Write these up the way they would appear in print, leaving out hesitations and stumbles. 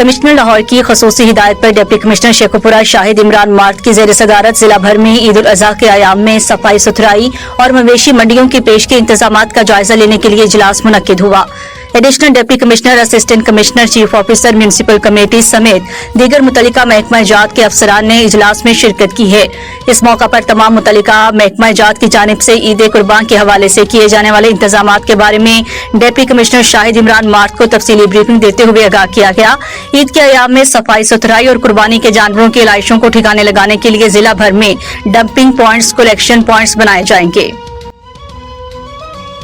Commissioner Lahore की खसूसी हिदायत पर deputy commissioner Sheikhupura Shahid Imran mart की ज़ेर सदारत जिला भर में ईद उल अज़हा के अयाम में सफाई सुथराई और मवेशी मंडियों की पेश के इंतजामात का जायजा लेने के लिए इजलास मुनक्किद हुआ। Additional deputy commissioner, assistant commissioner, chief officer, municipal committee समेत दीगर मुतल्लिका महकमा जात के अफसरान ने इजलास में शिरकत की है। इस मौका पर तमाम मुतल्लिका महकमा जात की जानिब से ईद कुर्बान के हवाले से किए जाने वाले इंतजामात के बारे में deputy commissioner Shahid Imran mart को तफसीली ब्रीफिंग देते हुए आगाह किया गया। ईद के अयाम में सफाई सुथराई और कुर्बानी के जानवरों की लाइशों को ठिकाने लगाने के लिए जिला भर में डंपिंग पॉइंट्स, कलेक्शन पॉइंट्स बनाए जाएंगे।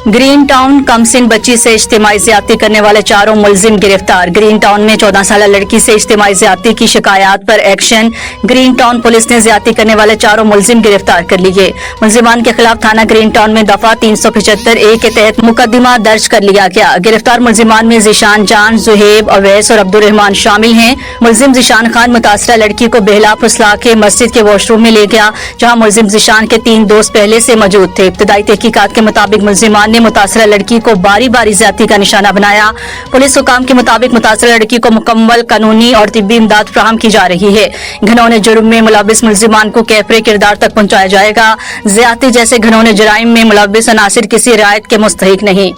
ग्रीन टाउन कमसिन बच्ची से इज्तिमाई ज्यादती करने वाले 4 मुलजिम गिरफ्तार। ग्रीन टाउन में 14 साल लड़की से इज्तिमाई ज्यादती की शिकायत पर एक्शन। ग्रीन टाउन पुलिस ने ज्यादती करने वाले 4 मुलजिम गिरफ्तार कर लिए। मुलजिमान के खिलाफ थाना ग्रीन टाउन में दफा 375A के तहत मुकदमा दर्ज कर लिया गया। गिरफ्तार मुलजिमान में जिशान जान, जुहेब, अवैस और अब्दुल रहमान शामिल हैं। मुलजिम जिशान खान मुतासरा लड़की को बेहला फुसला के मस्जिद के वॉशरूम में ले गया, जहाँ मुलजिम जिशान के 3 दोस्त पहले से मौजूद थे। इब्तदाई तहकीकात के मुताबिक मुलजिमान ने मुतासरा लड़की को बारी बारी ज्यादती का निशाना बनाया। पुलिस हुकाम के मुताबिक मुतासरा लड़की को मुकम्मल कानूनी और तिब्बी इमदाद फराहम की जा रही है। घिनौने जुर्म में मुलव्विस मुलजिमान को कैफरे किरदार तक पहुंचाया जाएगा। ज्यादती जैसे घिनौने जराइम में मुलव्विस अनासिर किसी रियायत के मुस्तहिक नहीं।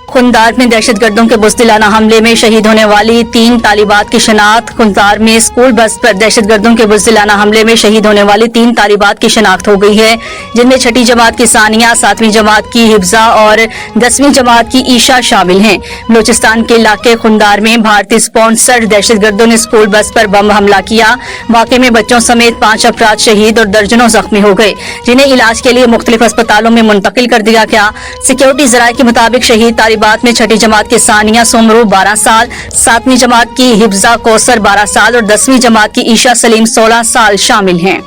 खुंदार में दहशतगर्दों के बुज़दिलाना हमले में शहीद होने वाली 3 तालिबात की शनाख्त। खुंदार में स्कूल बस पर दहशतगर्दों के बुज़दिलाना हमले में शहीद होने वाली 3 तालिबात की शनाख्त हो गई है, जिनमें 6ठी जमात की सानिया, 7वीं जमात की हिफ्जा और 10वीं जमात की ईशा शामिल हैं। बलूचिस्तान के इलाके खुंदार में भारतीय स्पॉन्सर्ड दहशतगर्दों ने स्कूल बस पर बम हमला किया। वाक़े में बच्चों समेत 5 अफराद शहीद और दर्जनों जख्मी हो गए, जिन्हें इलाज के लिए मुख्तलिफ अस्पतालों में मुंतकिल कर दिया गया। सिक्योरिटी जराये के मुताबिक शहीद तालिबात में 6ठी जमात की सानिया सोमरू 12 साल, 7वीं जमात की हिफ्जा कौसर 12 साल और 10वीं जमात की ईशा सलीम 16 साल शामिल हैं।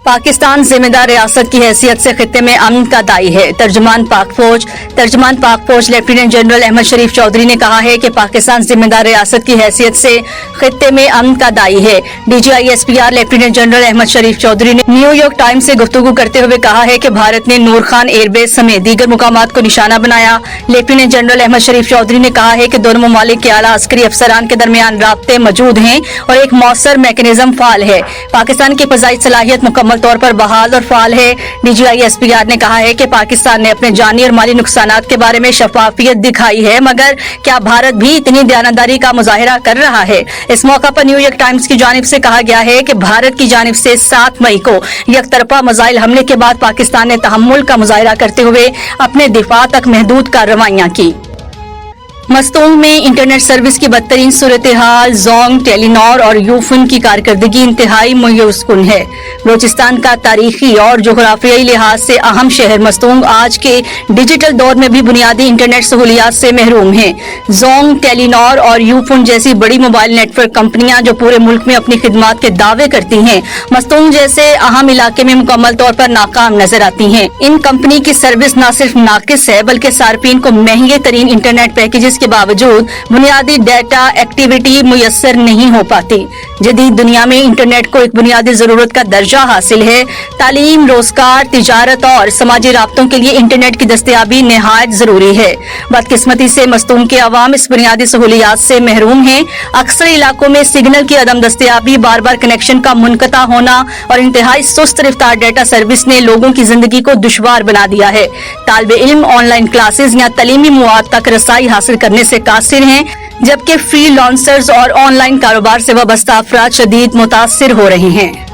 पाकिस्तान जिम्मेदार रियासत की हैसियत से खित्ते में अमन का दाई है। तर्जुमान पाक फौज लेफ्टिनेंट जनरल अहमद शरीफ चौधरी ने कहा है कि पाकिस्तान जिम्मेदार रियासत की हैसियत से खित्ते में अमन का दाई है। DGISPR लेफ्टिनेंट जनरल अहमद शरीफ चौधरी ने न्यूयॉर्क टाइम्स से गुफ्तगू करते हुए कहा है कि भारत ने नूर खान एयरबेस समेत दीगर मुकामात को निशाना बनाया। लेफ्टिनेंट जनरल अहमद शरीफ चौधरी ने कहा है कि दोनों ममालिक के आला अस्करी अफसरान के दरमियान राब्ते मौजूद हैं और एक मौसर मैकेनिज्म फाल है। पाकिस्तान की फजाई सलाहियत मुकम्मल तौर पर बहाल और फाल है। DGISPR ने कहा है कि पाकिस्तान ने अपने जानी और माली नुकसानात के बारे में शफाफियत दिखाई है, मगर क्या भारत भी इतनी दयानतदारी का मुजाहिरा कर रहा है? इस मौका पर न्यूयॉर्क टाइम्स की जानिब से कहा गया है कि भारत की जानिब से 7 मई को यकतरफा मिसाइल हमले के बाद पाकिस्तान ने तहम्मुल का मुजाहिरा करते हुए अपने दिफा तक महदूद कार्रवाइयां की। मस्तूंग में इंटरनेट सर्विस की बदतरीन सूरत हाल। जोंग, टेलीनॉर और यूफोन की कारकर्दगी इंतहाई मुयस्सकुन है। बलूचिस्तान का तारीखी और जोग्राफियाई लिहाज से अहम शहर मस्तूंग आज के डिजिटल दौर में भी बुनियादी इंटरनेट सहूलियात से महरूम है। जोंग, टेलीनॉर और यूफोन जैसी बड़ी मोबाइल नेटवर्क कंपनियां जो पूरे मुल्क में अपनी खिदमात के दावे करती हैं, मस्तूंग जैसे अहम इलाके में मुकम्मल तौर पर नाकाम नजर आती हैं। इन कंपनी की सर्विस न सिर्फ नाकिस है, बल्कि सार्फिन को महंगे तरीन इंटरनेट पैकेजेस के बावजूद बुनियादी डेटा एक्टिविटी मुयस्सर नहीं हो पाती। जदीद दुनिया में इंटरनेट को एक बुनियादी जरूरत का दर्जा हासिल है। तालीम, रोजगार, तिजारत और समाजी राब्तों के लिए इंटरनेट की दस्तयाबी निहायत जरूरी है। बदकिस्मती से मस्तूंग के अवाम इस बुनियादी सहूलियात से महरूम हैं। अक्सर इलाकों में सिग्नल की अदम दस्तयाबी, बार बार कनेक्शन का मुनक़ता होना और इंतहाई सुस्त रफ्तार डेटा सर्विस ने लोगों की जिंदगी को दुश्वार बना दिया है। तालिबे इल्म ऑनलाइन क्लासेज या तलीमी मवाद तक रसाई हासिल करने से कासिर हैं, जबकि फ्री लॉन्सर्स और ऑनलाइन कारोबार से वाबस्ता अफराद शदीद मुतासिर हो रहे हैं।